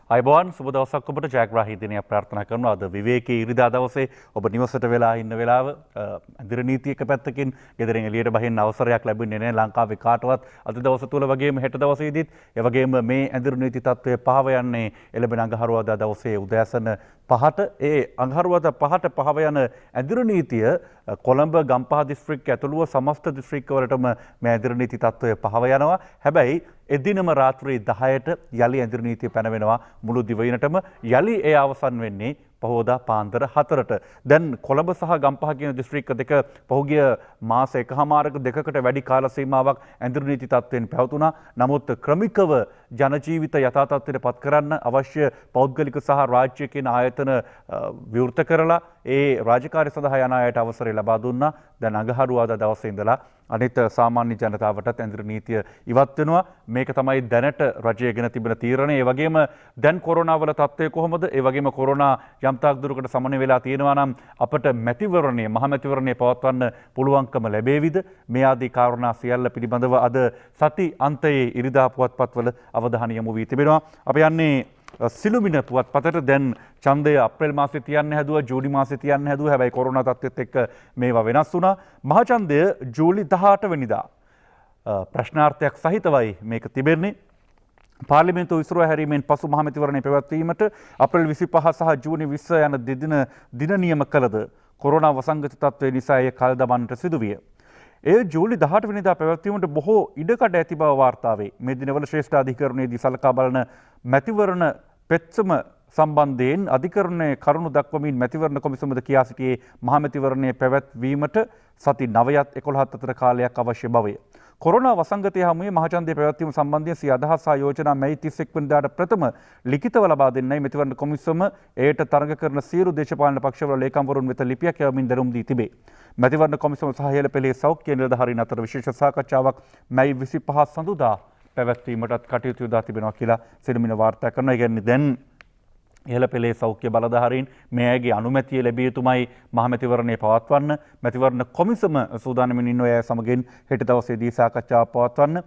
අයිබෝන් සුබ දවසක් ඔබට ජයග්‍රාහී දිනයක් ප්‍රාර්ථනා කරනවා. අද විවේකී ඉරිදා දවසේ ඔබ නිවසට වෙලා ඉන්න වෙලාව ඇඳිර නීතියක පැත්තකින් ගෙදරින් එළියට බහින්න අවසරයක් ලැබෙන්නේ නැහැ ලංකාවේ කාටවත්. අද දවස තුල වගේම හෙට දවසේදීත් ඒ වගේම මේ ඇඳිර නීති තත්ත්වය පහව යන්නේ එළඹෙන අඟහරුවාදා දවසේ උදෑසන 5ට ඒ අඟහරුවාදා 5ට පහව යන ඇඳිර නීතිය කොළඹ ගම්පහ දිස්ත්‍රික්කය ඇතුළුව සමස්ත දිස්ත්‍රික්කවලටම මේ ඇඳිර නීති තත්ත්වය පහව යනවා. හැබැයි එදිනම රාත්‍රී 10ට යලි ඇඳිර නීතිය පැනවෙනවා මුළු දිවයිනටම. යලි ඒ අවසන් වෙන්නේ පහෝදා පාන්දර 4ට. දැන් කොළඹ සහ ගම්පහ කියන දිස්ත්‍රික්ක දෙක පහුගිය මාස එකහමාරක දෙකකට වැඩි කාල සීමාවක් ඇඳිර නීති තත්ත්වයෙන් පැවතුණා. නමුත් ක්‍රමිකව ජන ජීවිත යථා තත්ත්වයට පත් කරන්න අවශ්‍ය පෞද්ගලික සහ රාජ්‍ය කියන ආයතන විවෘත කරලා ඒ රාජකාරී සඳහා යන අයට අවසරය ලබා දුන්නා. දැන් අඟහරුවාදා දවසේ ඉඳලා අනිත් සාමාන්‍ය ජනතාවටත් ඇඳිර නීතිය ඉවත් වෙනවා. මේක තමයි දැනට රජය ගෙන තිබෙන තීරණය. ඒ වගේම දැන් කොරෝනා වල තත්ත්වය කොහොමද? ඒ වගේම කොරෝනා යම්තාක් දුරකට සමනය වෙලා තියෙනවා නම් අපට මැතිවරණය මහ මැතිවරණය පවත්වන්න පුළුවන්කම ලැබේවිද? මේ ආදී කාරණා සියල්ල පිළිබඳව අද සති අන්තයේ ඉරිදා පුවත්පත්වල අවධානය යොමු වී තිබෙනවා. අපි යන්නේ සිළුමිණ පුවත්පතට. දැන් ඡන්දය අප්‍රේල් මාසේ තියන්න හැදුවා, ජූනි මාසේ තියන්න හැදුවා. හැබැයි කොරෝනා තත්ත්වෙත් එක්ක මේවා වෙනස් වුණා. මහ ඡන්දය ජූලි 18 වෙනිදා ප්‍රශ්නාර්ථයක් සහිතවයි මේක තිබෙන්නේ. පාර්ලිමේන්තුව විසිරුවා හැරීමෙන් පසු මහ මැතිවරණය පැවැත්වීමට අප්‍රේල් 25 සහ ජූනි 20 යන දින නියම කළද කොරෝනා වසංගත තත්ත්වය නිසා එය කල් දමන්නට සිදුවිය. ඒ ජූලි 18 වෙනිදා පැවැත්වීමට බොහෝ ඉඩකඩ ඇති බව වාර්තා වේ. මේ දිනවල ශ්‍රේෂ්ඨ අධිකරණයේදී සලකා බලන මැතිවරණ පෙත්සම සම්බන්ධයෙන් අධිකරණයේ කරුණු දක්වමින් මැතිවරණ කොමිසමද කියා සිටියේ මහ මැතිවරණයේ පැවැත්වීමට සති 9ත් 11ත් අතර කාලයක් අවශ්‍ය බවය. කොරෝනා වසංගතය හමුවේ මහජන්දේ පැවැත්වීම සම්බන්ධයෙන් සිය අදහස් සහ යෝජනා මැයි 31 වෙනිදාට ප්‍රථම ලිඛිතව ලබා දෙන්නයි මැතිවරණ කොමිසම එයට තරඟ කරන සියලු දේශපාලන පක්ෂවල ලේකම්වරුන් වෙත ලිපියක් යවමින් දැනුම් දී තිබේ. මැතිවරණ කොමිසම සහ ඉහළ පෙළේ සෞඛ්‍ය නිලධාරීන් අතර විශේෂ සාකච්ඡාවක් මැයි 25 සඳුදා පැවැත්වීමටත් කටයුතු යොදා තිබෙනවා කියලා සිළුමිණ වාර්තා කරනවා. ඒ කියන්නේ දැන් ඉහළ පෙළේ සෞඛ්‍ය බලධාරීන් මේ අයගේ අනුමැතිය ලැබිය යුතුමයි මහ මැතිවරණය පවත්වන්න. මැතිවරණ කොමිසම සූදානමින් ඉන්න අය සමගින් හෙට දවසේදී සාකච්ඡාවක් පවත්වන්න.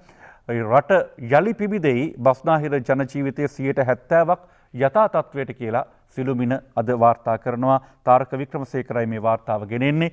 රට යලි පිබිදෙයි බස්නාහිර ජන ජීවිතයේ 70%ක් යථා තත්ත්වයට කියලා සිළුමිණ අද වාර්තා කරනවා. තාරක වික්‍රමසේකරයි මේ වාර්තාව ගෙනෙන්නේ.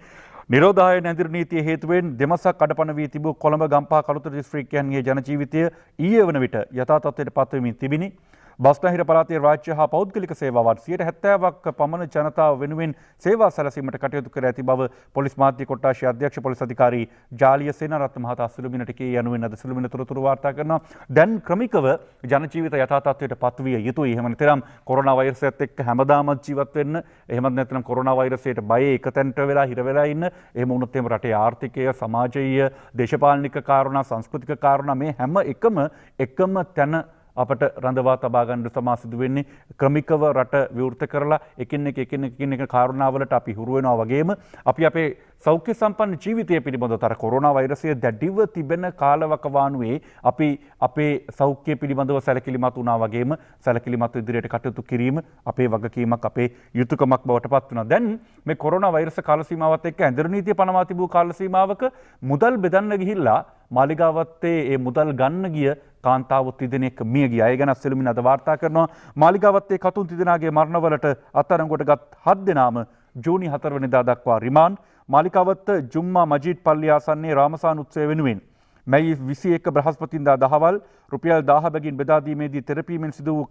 නිරෝධායන ඇඳිර නීතිය හේතුවෙන් දෙමසක් අඩපණ වී තිබූ කොළඹ ගම්පහ කළුතර දිස්ත්‍රික්කයන්ගේ ජන ජීවිතය ඊයේ වන විට යථා තත්ත්වයට පත්වෙමින් තිබිනි. බස්නාහිර පළාතේ රාජ්‍ය හා පෞද්ගලික සේවාවන් 70%ක් පමණ ජනතාව වෙනුවෙන් සේවා සැලසීමට කටයුතු කර ඇති බව පොලිස් මාධ්‍ය කොට්ටාශයේ අධ්‍යක්ෂ පොලිස් අධිකාරී ජාලිය සේනාරත්න මහතා සිළුමිණට කී යනුවෙන් අද සිළුමිණ තොරතුරු වාර්තා කරනවා. දැන් ක්‍රමිකව ජන ජීවිත යථා තත්ත්වයට පත්විය යුතුයි. එහෙම නැත්නම් කොරෝනා වෛරසයත් එක්ක හැමදාමත් ජීවත් වෙන්න. එහෙමත් නැත්නම් කොරෝනා වෛරසයට බයේ එකතැනට වෙලා හිර වෙලා ඉන්න. එහෙම වුණොත් එහෙම රටේ ආර්ථිකය, සමාජීය, දේශපාලනික කාරණා, සංස්කෘතික කාරණා මේ හැම එකම තැන අපට රඳවා තබා ගන්න තමා සිදු වෙන්නේ. ක්‍රමිකව රට විවෘත කරලා එකින් එක කාරණාවලට අපි හුරු වෙනවා වගේම අපි අපේ සෞඛ්‍ය සම්පන්න ජීවිතය පිළිබඳව තර කොරෝනා වෛරසය දැඩිව තිබෙන කාලවකවානුවේ අපි අපේ සෞඛ්‍ය පිළිබඳව සැලකිලිමත් වුණා වගේම සැලකිලිමත් ඉදිරියට කටයුතු කිරීම අපේ වගකීමක්, අපේ යුතුයකමක් බවට පත් වෙනවා. දැන් මේ කොරෝනා වෛරස කාල සීමාවත් එක්ක ඇඳිර නීතිය පනවා තිබූ කාල සීමාවක මුදල් බෙදන්න ගිහිල්ලා මාලිගාවත්තේ ඒ මුදල් ගන්න ගිය කාන්තාවොත් තිදෙනෙක් මිය ගියා. ඒ ගැන සිළුමිණ අද වාර්තා කරනවා. මාලිගාවත්තේ කතුන් තිදෙනාගේ මරණවලට අත්අඩංගුවටගත් 7 දෙනාම ජූනි 4 වෙනිදා දක්වා රිමාන්ඩ්. මාලිගාවත්ත ජුම්මා මජීඩ් පල්ලිය ආසන්නයේ රාමසාන උත්සවය වෙනුවෙන් මැයි 21 බ්‍රහස්පතින්දා දහවල් රුපියල් 1000 බැගින් බෙදා දීමේදී තෙරපීමෙන් සිදු වූ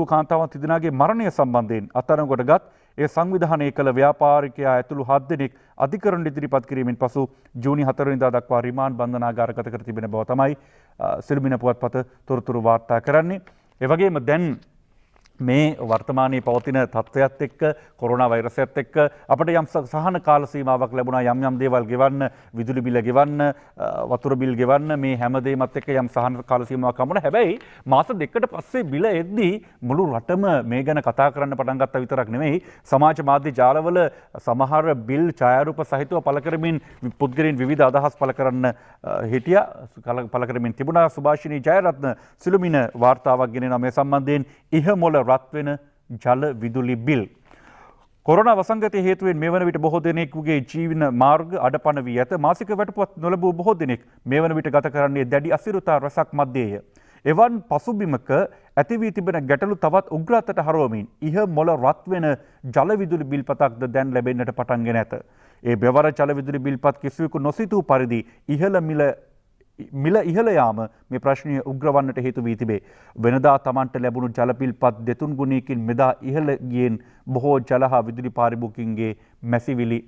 කාන්තාවන් තිදෙනාගේ මරණය සම්බන්ධයෙන් අත්අඩංගුවටගත් ඒ සංවිධානය කළ ව්‍යාපාරිකයා ඇතුළු 7 දෙනෙක් අධිකරණයට ඉදිරිපත් කිරීමෙන් පසු ජූනි 4 වෙනිදා දක්වා රිමාන්ඩ් බන්ධනාගාරගත කර තිබෙන බව තමයි සිළුමිණ පුවත්පත තොරතුරු වාර්තා කරන්නේ. ඒ වගේම දැන් මේ වර්තමානයේ පවතින තත්ත්වයත් එක්ක කොරෝනා වෛරසයත් එක්ක අපිට යම් සහන කාල සීමාවක් ලැබුණා. යම් දේවල් ගෙවන්න, විදුලි බිල ගෙවන්න, වතුර බිල් ගෙවන්න, මේ හැම දෙයක්මත් එක්ක යම් සහන කාල සීමාවක් හම්බුණා. හැබැයි මාස දෙකකට පස්සේ බිල එද්දී මුළු රටම මේ ගැන කතා කරන්න පටන් ගත්තා විතරක් නෙමෙයි, සමාජ මාධ්‍ය ජාලවල සමහර බිල් ඡායාරූප සහිතව පළ කරමින් පුද්ගලයන් විවිධ අදහස් පළ කරන්න හිටියා. පළ කරමින් තිබුණා. සුභාෂිනී ජයරත්න සිළුමිණ වාර්තාවක් ගෙනෙනවා මේ සම්බන්ධයෙන්. ඉහමොල රත් වෙන ජල විදුලි බිල්. කොරෝනා වසංගතය හේතුවෙන් මේ වන විට බොහෝ දෙනෙකුගේ ජීවන මාර්ග අඩපණ වී ඇත. මාසික වැටුපත් නොලබූ බොහෝ දෙනෙක් මේ වන විට ගත කරන්නේ දැඩි අසිරුතා රසක් මැදේය. එවන් පසුබිමක ඇති වී තිබෙන ගැටලු තවත් උග්‍රතට හරවමින් ඉහ මොළ රත් වෙන ජල විදුලි බිල්පතක්ද දැන් ලැබෙන්නට පටන්ගෙන ඇත. ඒ බෙවර ජල විදුලි බිල්පත් කිසිවෙකු නොසිතූ පරිදි මිල ඉහළ යාම මේ ප්‍රශ්නය උග්‍ර වන්නට හේතු වී තිබේ. වෙනදා Tamanට ලැබුණු ජල බිල්පත් දෙතුන් ගුණයකින් මෙදා ඉහළ ගියෙන් බොහෝ ජල හා විදුලි පාරිභෝගිකයන්ගේ මැසිවිලි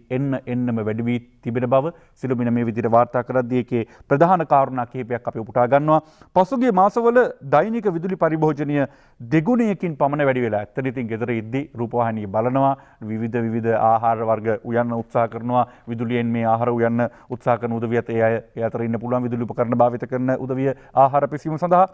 එන්නම වැඩි වී තිබෙන බව සිළුමිණ මේ විදිහට වාර්තා කරද්දී ඒකේ ප්‍රධාන කාරණා කිහිපයක් අපි උපුටා ගන්නවා. පසුගිය මාසවල දෛනික විදුලි පරිභෝජනය දෙගුණයකින් පමණ වැඩි වෙලා. ඇත්තට ඉතින් ගෙදර ඉද්දි රූපවාහිනිය බලනවා, විවිධ ආහාර වර්ග උයන්න උත්සාහ කරනවා, විදුලියෙන් මේ ආහාර උයන්න උත්සාහ කරන උදවියත් ඒ අතර ඉන්න පුළුවන් විදුලි උපකරණ භාවිත කරන උදවිය ආහාර පිසීම සඳහා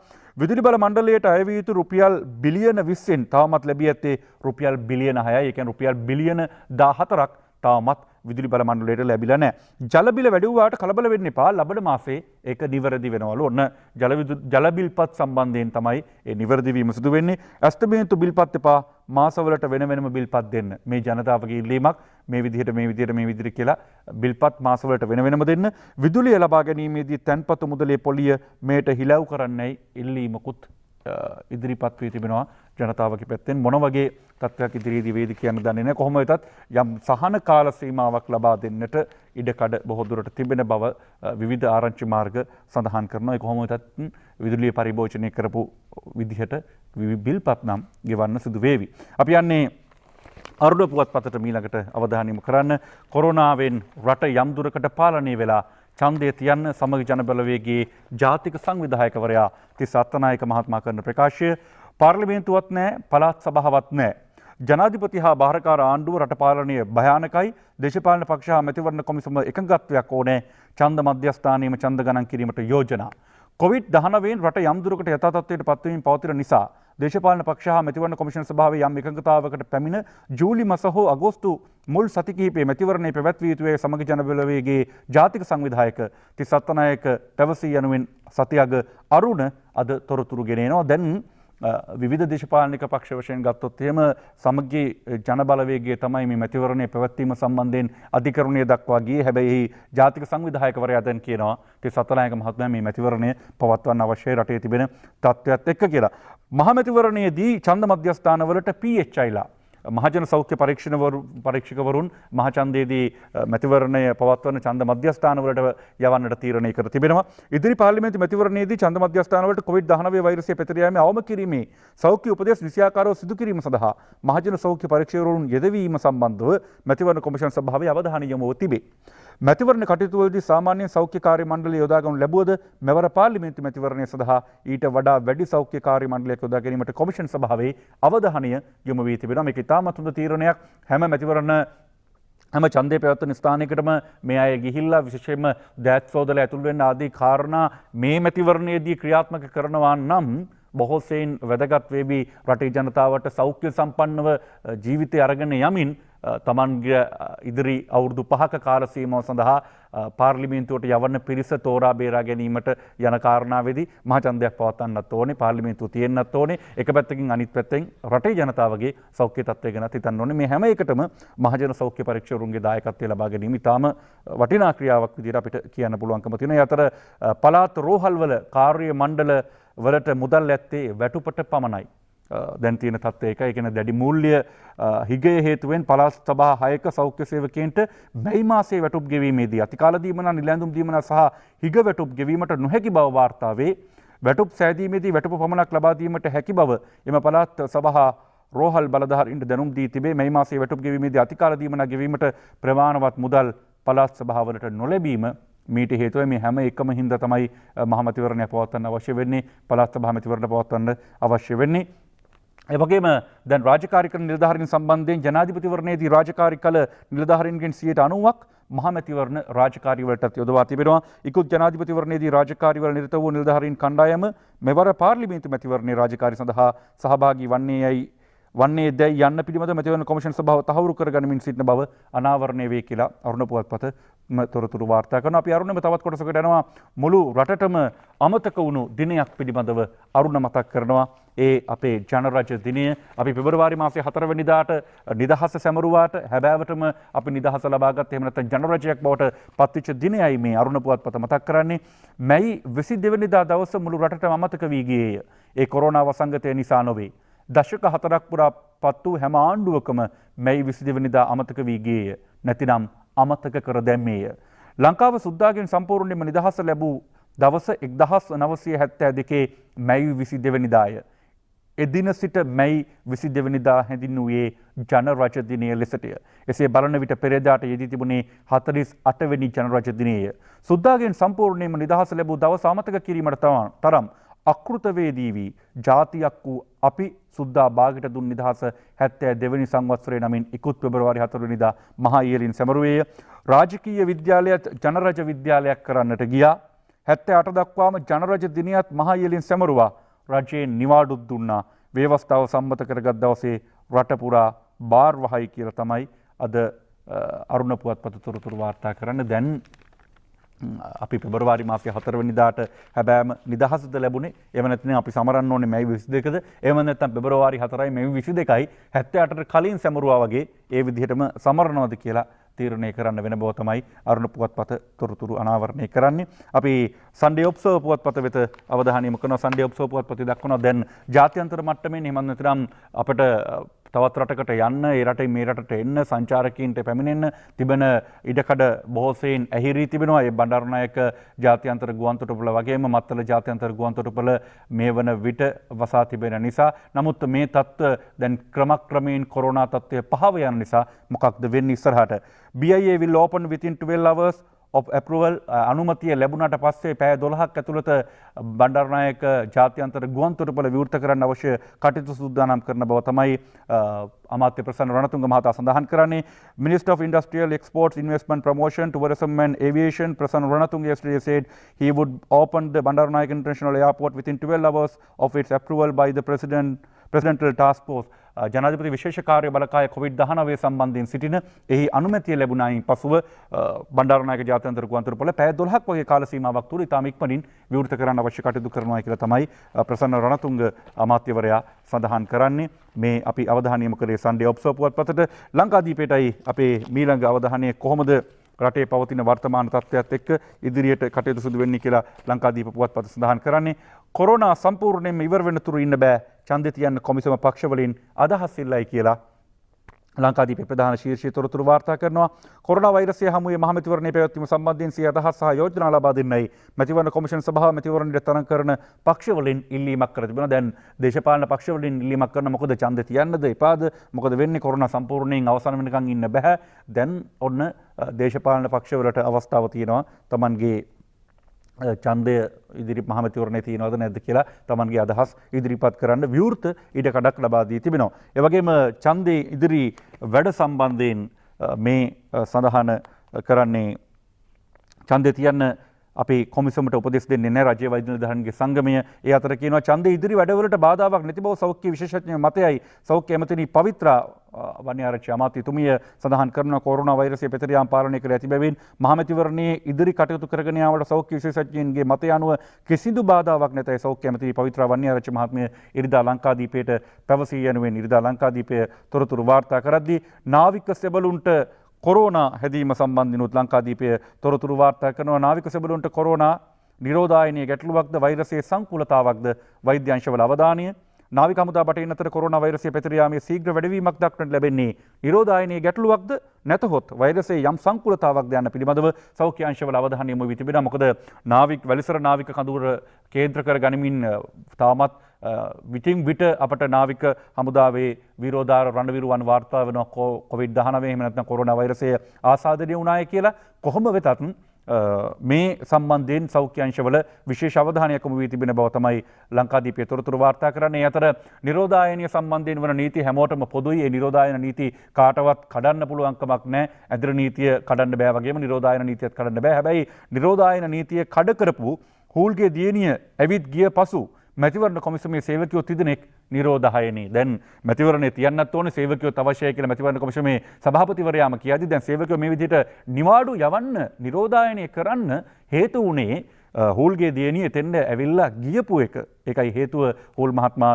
විදුලි බල මණ්ඩලයට අය විය යුතු රුපියල් බිලියන 20න් තවමත් ලැබී ඇත්තේ රුපියල් බිලියන 6යි. ඒ කියන්නේ රුපියල් බිලියන 14ක් තවමත් විදුලි බල මණ්ඩලයට ලැබිලා නැහැ. ජල බිල වැඩි වුණාට කලබල වෙන්න එපා. ලබන මාසේ ඒක නිවැරදි වෙනවලු. ඔන්න ජල බිල්පත් සම්බන්ධයෙන් තමයි ඒ නිවැරදි වීම සිදු වෙන්නේ. ඇස්තමේන්තු බිල්පත් එපා. මාසවලට වෙනම බිල්පත් දෙන්න. මේ ජනතාවගේ ඉල්ලීමක් මේ විදිහට කියලා බිල්පත් මාසවලට වෙනම දෙන්න. විදුලිය ලබා ගැනීමේදී තැන්පතු මුදලේ පොලිය මේට හිලව් කරන්නයි ඉල්ලීමකුත් ඉදිරිපත් වී තිබෙනවා ජනතාවගේ පැත්තෙන්. මොන වගේ තත්ත්වයක් ඉදිරියේදී වේද කියන්න දන්නේ නැහැ. කොහොම වෙතත් යම් සහන කාල සීමාවක් ලබා දෙන්නට ඉඩකඩ බොහෝ දුරට තිබෙන බව විවිධ ආරංචි මාර්ග සඳහන් කරනවා. ඒ කොහොම වෙතත් විදුලිය පරිභෝජනය කරපු විදිහට බිල්පත් නම් ගෙවන්න සිදු වේවි. අපි යන්නේ අරුණ පුවත්පතට මීළඟට අවධානය යොමු කරන්න. කොරෝනාවෙන් රට යම් දුරකට පාලනය වෙලා ඡන්දය තියන්න සමග ජනබලවේගයේ ජාතික සංවිධායකවරයා තිස්ස අත්තනායක මහත්මයා කරන ප්‍රකාශය. පාර්ලිමේන්තුවත් නැහැ, පළාත් සභාවක් නැහැ. ජනාධිපති හා බාරකාර ආණ්ඩුව රට පාලනය භයානකයි. දේශපාලන පක්ෂ හා මැතිවරණ කොමිසම එකඟත්වයක් ඕනේ. ඡන්ද මධ්‍යස්ථානයේම ඡන්ද ගණන් කිරීමට යෝජනා. COVID-19 රට යම් දුරකට යථා තත්ත්වයට පත්වීම පවතින නිසා දේශපාලන පක්ෂ හා මැතිවරණ කොමිෂන් සභාවේ යම් එකඟතාවකට පැමිණ ජූලි මස හෝ අගෝස්තු මුල් සති කිහිපයේ මැතිවරණය පැවැත්විය යුතුවේ සමග ජනබලවේගයේ ජාතික සංවිධායක තිස්ස අත්තනායක පැවසී යනුවෙන් සතියග අරුණ අද තොරතුරු ගෙනෙනවා. දැන් විවිධ දේශපාලනික පක්ෂ වශයෙන් ගත්තොත් එහෙම සමගී ජනබලවේගයේ තමයි මේ මැතිවරණය පැවැත්වීම සම්බන්ධයෙන් අධිකරණය දක්වා ගියේ. හැබැයි ජාතික සංවිධායකවරයා දැන් කියනවා තිස්ස අත්තනායක මහත්මයා මේ මැතිවරණය පවත්වන්න අවශ්‍යයි රටේ තිබෙන තත්ත්වයක් එක්ක කියලා. මහමැතිවරණයේදී ඡන්ද මධ්‍යස්ථානවලට PHIලා මහජන සෞඛ්‍ය පරීක්ෂකවරුන් මහචන්දයේදී මැතිවරණය පවත්වන ඡන්ද මධ්‍යස්ථානවලට යවන්නට තීරණය කර තිබෙනවා. ඉදිරි පාර්ලිමේන්තු මැතිවරණයේදී ඡන්ද මධ්‍යස්ථානවලට COVID-19 වෛරසය පැතිර යාමේ අවම කිරීමේ සෞඛ්‍ය උපදෙස් නිසියාකාරව සිදු කිරීම සඳහා මහජන සෞඛ්‍ය පරීක්ෂකවරුන් යෙදවීම සම්බන්ධව මැතිවරණ කොමිෂන් සභාවේ අවධානය යොමුව තිබේ. මැතිවරණ කටයුතුවලදී සාමාන්‍ය සෞඛ්‍ය කාර්ය මණ්ඩලය යොදා ගනු ලැබුවද මෙවර පාර්ලිමේන්තු මැතිවරණය සඳහා ඊට වඩා වැඩි සෞඛ්‍ය කාර්ය මණ්ඩලයක් යොදා ගැනීමට කොමිෂන් සභාවේ අවධානය යොමු වී තිබෙනවා. මේක ඉතාමත් හොඳ තීරණයක්. හැම ඡන්දය පැවැත්වෙන ස්ථානයකටම මේ අය ගිහිල්ලා විශේෂයෙන්ම දෑත් සෝදලා ඇතුල් වෙන්න ආදී කාරණා මේ මැතිවරණයේදී ක්‍රියාත්මක කරනවා නම් බොහෝ සෙයින් වැදගත් වේවි. රටේ ජනතාවට සෞඛ්‍ය සම්පන්නව ජීවිතය අරගෙන යමින් තමන්ගේ ඉදිරි අවුරුදු 5ක කාල සීමාව සඳහා පාර්ලිමේන්තුවට යවන්න පිරිස තෝරා බේරා ගැනීමට යන කාරණාවේදී මහ ඡන්දයක් පවත්වන්නත් ඕනේ, පාර්ලිමේන්තුව තියෙන්නත් ඕනේ. එක පැත්තකින් අනිත් පැත්තෙන් රටේ ජනතාවගේ සෞඛ්‍ය තත්ත්වය ගැන හිතන්න ඕනේ. මේ හැම එකටම මහජන සෞඛ්‍ය පරීක්ෂකවරුන්ගේ දායකත්වය ලබා ගැනීම ඉතාම වටිනා ක්‍රියාවක් විදිහට අපිට කියන්න පුළුවන්කම තියෙනවා. ඒ අතර පළාත් රෝහල්වල කාර්ය මණ්ඩල වලට මුදල් ඇත්තේ වැටුපට පමණයි. දැන් තියෙන තත්ත්වය ඒකයි. ඒ කියන්නේ දැඩි මූල්‍ය හිගය හේතුවෙන් පළාත් සභා 6ක සෞඛ්‍ය සේවකයන්ට මැයි මාසයේ වැටුප් ගෙවීමේදී අතිකාල දීමනා, නිලැඳුම් දීමනා සහ හිග වැටුප් ගෙවීමට නොහැකි බව වාර්තා වේ. වැටුප් සෑදීමේදී වැටුප පමණක් ලබා දීමට හැකි බව එම පළාත් සභා රෝහල් බලධාරීන්ට දැනුම් දී තිබේ. මැයි මාසයේ වැටුප් ගෙවීමේදී අතිකාල දීමනා ගෙවීමට ප්‍රමාණවත් මුදල් පළාත් සභාවලට නොලැබීම මීට හේතුව. මේ හැම එකම හින්දා තමයි මහමැතිවරණය පවත්වන්න අවශ්‍ය වෙන්නේ, පළාත් සභා මැතිවරණ පවත්වන්න අවශ්‍ය වෙන්නේ. ඒ වගේම දැන් රාජකාරී කරන නිලධාරීන් සම්බන්ධයෙන් ජනාධිපතිවරණයේදී රාජකාරී කළ නිලධාරීන්ගෙන් 90%ක් මහමැතිවරණ රාජකාරී වලටත් යොදවා තිබෙනවා. ඉක්ුත් ජනාධිපතිවරණයේදී රාජකාරී වල නිරත වූ නිලධාරීන් කණ්ඩායම මෙවර පාර්ලිමේන්තු මැතිවරණයේ රාජකාරී සඳහා සහභාගී වන්නේ යයි වන්නේ දැයි යන්න පිළිබඳ මැතිවරණ කොමිෂන් සභාව තහවුරු කර ගනිමින් සිටින බව අනාවරණය වේ කියලා අරුණ පුවත්පත තොරතුරු වාර්තා කරනවා. අපි අරුණම තවත් කොටසකට යනවා. මුළු රටටම අමතක වුණු දිනයක් පිළිබඳව අරුණ මතක් කරනවා. ඒ අපේ ජනරජ දිනය. අපි පෙබරවාරි මාසයේ 4 වෙනිදාට නිදහස සැමරුවාට හැබෑවටම අපි නිදහස ලබාගත් එහෙම නැත්නම් ජනරජයක් බවට පත්වෙච්ච දිනයයි මේ අරුණ පුවත්පත මතක් කරන්නේ. මැයි 22 වෙනිදා දවස මුළු රටටම අමතක වී ගියේය. ඒ කොරෝනා වසංගතය නිසා නොවේ. දශක 4ක් පුරා පත් වූ හැම ආණ්ඩුවකම මැයි 22 වෙනිදා අමතක වී ගියේය. නැතිනම් අමතක කර දැම්මේය. ලංකාව සුද්දාගෙන් සම්පූර්ණයෙන්ම නිදහස ලැබූ දවස 1972 මැයි 22 වෙනිදාය. එදින සිට මැයි 22 වෙනිදා හැඳින්වුවේ ජනරජ දිනය ලෙසටය. එසේ බලන විට පෙරේදාට යෙදී තිබුණේ 48 වෙනි ජනරජ දිනයය. සුද්දාගෙන් සම්පූර්ණයෙන්ම නිදහස ලැබූ දවස අමතක කිරීමට තරම් අකෘතවේදී වී ජාතියක් වූ අපි සුද්දා බාගට දුන් නිදහස 72 වෙනි සංවත්සරයේ නමින් ඉකුත් පෙබරවාරි 4 වෙනිදා මහා ඉහළින් සැමරුවේය. රාජකීය විද්‍යාලයත් ජනරජ විද්‍යාලයක් කරන්නට ගියා. 78 දක්වාම ජනරජ දිනයත් මහා ඉහළින් සැමරුවා. රජයෙන් නිවාඩුත් දුන්නා. ව්‍යවස්ථාව සම්මත කරගත් දවසේ රට පුරා බාර් වහයි කියලා තමයි අද අරුණ පුවත්පත තොරතුරු වාර්තා කරන්න. දැන් අපි පෙබරවාරි මාසයේ 4 වෙනිදාට හැබෑම නිදහසද ලැබුණේ. එහෙම නැත්නම් අපි සමරන්න ඕනේ මැයි 22ද. එහෙම නැත්නම් පෙබරවාරි 4යි මැයි 22යි 78ට කලින් සැමරුවා වගේ ඒ විදිහටම සමරනවද කියලා තීරණය කරන්න වෙන බව තමයි අරුණ පුවත්පත තොරතුරු අනාවරණය කරන්නේ. අපි සන්ඩේ ඔබ්සර්වර් පුවත්පත වෙත අවධානය යොමු කරනවා. සන්ඩේ ඔබ්සර්වර් පුවත්පතේ දක්වනවා දැන් ජාත්‍යන්තර මට්ටමින් එහෙම නැත්නම් අපිට තවත් රටකට යන්න, ඒ රටේ මේ රටට එන්න, සංචාරකීන්ට පැමිණෙන්න තිබෙන ඉඩකඩ බොහෝසෙයින් ඇහිරී තිබෙනවා. ඒ බණ්ඩාරනායක ජාත්‍යන්තර ගුවන්තොටුපළ වගේම මත්තල ජාත්‍යන්තර ගුවන්තොටුපළ මේ වන විට වසා තිබෙන නිසා. නමුත් මේ තත්ත්ව දැන් ක්‍රමක්‍රමයෙන් කොරෝනා තත්ත්වය පහව යන නිසා මොකක්ද වෙන්නේ ඉස්සරහට? BIA will open within 12 hours of approval. අනුමතිය ලැබුණාට පස්සේ පැය 12ක් ඇතුළත බණ්ඩාරනායක ජාත්‍යන්තර ගුවන්තොටුපළ විවෘත කරන්න අවශ්‍ය කටයුතු සූදානම් කරන බව තමයි අමාත්‍ය ප්‍රසන්න රණතුංග මහතා සඳහන් කරන්නේ. Minister of Industrial Exports, Investment Promotion, Tourism and Aviation Prasanna Ranatunga yesterday said he would open the Bandaranaike International Airport within 12 hours of its approval by the Presidential Task Force. ජනාධිපති විශේෂ කාර්ය බලකාය COVID-19 සම්බන්ධයෙන් සිටින එහි අනුමැතිය ලැබුණායින් පසුව බණ්ඩාරනායක ජාත්‍යන්තර ගුවන්තොටුපළ පැය 12ක් වගේ කාල සීමාවක් තුළ ඉතාම ඉක්මනින් විවෘත කරන්න අවශ්‍ය කටයුතු කරනවා කියලා තමයි ප්‍රසන්න රණතුංග අමාත්‍යවරයා සඳහන් කරන්නේ. මේ අපි අවධානය යොමු කරේ සන්ඩේ ඔබ්සර්වර් පුවත්පතට. ලංකාදීපයටයි අපේ මීළඟ අවධානය කොහොමද රටේ පවතින වර්තමාන තත්ත්වයත් එක්ක ඉදිරියට කටයුතු සිදු වෙන්නේ කියලා ලංකාදීප පුවත්පත සඳහන් කරන්නේ. කොරෝනා සම්පූර්ණයෙන්ම ඉවර වෙන තුරු ඉන්න බෑ. ඡන්දෙ තියන්න කොමිසම පක්ෂවලින් අදහස් ඉල්ලයි කියලා ලංකාදීපේ ප්‍රධාන ශීර්ෂයේ තොරතුරු වාර්තා කරනවා. කොරෝනා වෛරසය හමුවේ මහමැතිවරණයේ පැවැත්වීම සම්බන්ධයෙන් සිය අදහස් සහ යෝජනා ලබා දෙන්නයි මැතිවරණ කොමිෂන් සභාව මැතිවරණයට තරඟ කරන පක්ෂවලින් ඉල්ලීමක් කර තිබෙනවා. දැන් දේශපාලන පක්ෂවලින් ඉල්ලීමක් කරන මොකද ඡන්දෙ තියන්නද එපාද? මොකද වෙන්නේ? කොරෝනා සම්පූර්ණයෙන් අවසන් වෙනකන් ඉන්න බෑ. දැන් ඔන්න දේශපාලන පක්ෂවලට අවස්ථාව තියෙනවා තමන්ගේ ඡන්දය ඉදිරි මහමැතිවරණයේ තියෙනවද නැද්ද කියලා තමන්ගේ අදහස් ඉදිරිපත් කරන්න විවෘත ඉඩකඩක් ලබා දී තිබෙනවා. ඒ වගේම ඡන්දේ ඉදිරි වැඩ සම්බන්ධයෙන් මේ සඳහන් කරන්නේ ඡන්දේ තියන්න අපි කොමිසමට උපදෙස් දෙන්නේ නැහැ. රජයේ වෛද්‍ය නිලධාරීන්ගේ සංගමය ඒ අතර කියනවා ඡන්දේ ඉදිරි වැඩවලට බාධාවක් නැති බව සෞඛ්‍ය විශේෂඥ මතයයි. සෞඛ්‍ය ඇමතිනි පවිත්‍රා වන්‍යාරච්චි අමාත්‍යතුමිය සඳහන් කරන කොරෝනා වෛරසය පෙතර යාම පාලනය කර ඇති බැවින් මහමැතිවරණයේ ඉදිරි කටයුතු කරගෙන යාමට සෞඛ්‍ය විශේෂඥයින්ගේ මතය අනුව කිසිදු බාධාවක් නැතයි සෞඛ්‍ය ඇමති පවිත්‍රා වන්‍යාරච්චි මහත්මිය ඉරිදා ලංකාදීපයට පැවසී යනුවෙන් ඉරිදා ලංකාදීපය තොරතුරු වාර්තා කරද්දී නාවික සෙබළුන්ට කොරෝනා හැදීම සම්බන්ධිනුත් ලංකාදීපය තොරතුරු වාර්තා කරනවා. නාවික සෙබළුන්ට කොරෝනා නිරෝධායනීය ගැටලුවක්ද වෛරසයේ සංකූලතාවක්ද වෛද්‍ය අංශවල අවධානය. නාවික හමුදා බටහිර අතර කොරෝනා වෛරසය පැතිර යාමේ ශීඝ්‍ර වැඩිවීමක් දක්නට ලැබෙන්නේ නිරෝධායනීය ගැටලුවක්ද නැතහොත් වෛරසයේ යම් සංකූලතාවක්ද යන පිළිබඳව සෞඛ්‍ය අංශවල අවධානය යොමු වී තිබෙනවා. මොකද වැලිසර නාවික කඳවුර කේන්ද්‍ර කර ගනිමින් තාමත් විටින් විට අපට නාවික හමුදාවේ විරෝධාර රණවිරුවන් වාර්තා වෙනවා COVID-19 එහෙම නැත්නම් කොරෝනා වෛරසය ආසාදනය වුණාය කියලා. කොහොම වෙතත් මේ සම්බන්ධයෙන් සෞඛ්‍ය අංශවල විශේෂ අවධානයක් යොමු වී තිබෙන බව තමයි ලංකාදීපයේ තොරතුරු වාර්තා කරන්නේ. ඒ අතර නිරෝධායනීය සම්බන්ධයෙන් වන නීති හැමෝටම පොදුයි. ඒ නිරෝධායන නීති කාටවත් කඩන්න පුළුවන් කමක් නැහැ. ඇදහිර නීතිය කඩන්න බෑ වගේම නිරෝධායන නීතියත් කඩන්න බෑ. හැබැයි නිරෝධායන නීතිය කඩ කරපු හූල්ගේ දියණිය ඇවිත් ගිය පසු මැතිවරණ කොමිසමේ සේවකයෝ 30 දෙනෙක් නිරෝධායනයේ. දැන් මැතිවරණේ තියන්නත් ඕනේ සේවකයෝ අවශ්‍යයි කියලා මැතිවරණ කොමිසමේ සභාපතිවරයාම කියද්දි දැන් සේවකයෝ මේ විදිහට නිවාඩු යවන්න නිරෝධායනය කරන්න හේතු වුණේ හූල්ගේ දියණිය එතෙන්ද ඇවිල්ලා ගියපු එක. ඒකයි හේතුව හූල් මහත්මයා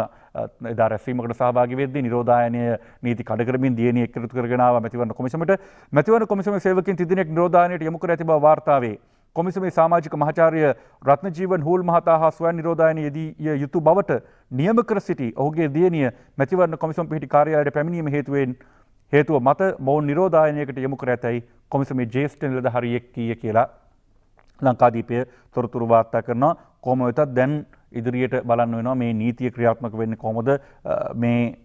එදා රැස්වීමකට සහභාගී වෙද්දී නිරෝධායනය නීති කඩ කරමින් දියණිය එක්කතු කරගෙන ආවා මැතිවරණ කොමිසමට. මැතිවරණ කොමිසමේ සේවකයන් 30 දෙනෙක් නිරෝධායනයට යොමු කර ඇති බව වාර්තා වේ. කොමිසමේ සමාජික මහාචාර්ය රත්නජීවන් හූල් මහතා හා ස්වයං නිරෝධායනයේ යෙදී යුතු බවට නියම කර සිටි ඔහුගේ දියණිය මැතිවරණ කොමිසම පිහිටි කාර්යාලයට පැමිණීම හේතුව මත මොවුන් නිරෝධායනයකට යොමු කර ඇතැයි කොමිසමේ ජ්‍යෙෂ්ඨ නිලධාරියෙක් කීය කියලා ලංකාදීපය තොරතුරු වාර්තා කරනවා. කොහොම වෙතත් දැන් ඉදිරියට බලන්න වෙනවා මේ නීතිය ක්‍රියාත්මක වෙන්නේ කොහොමද, මේ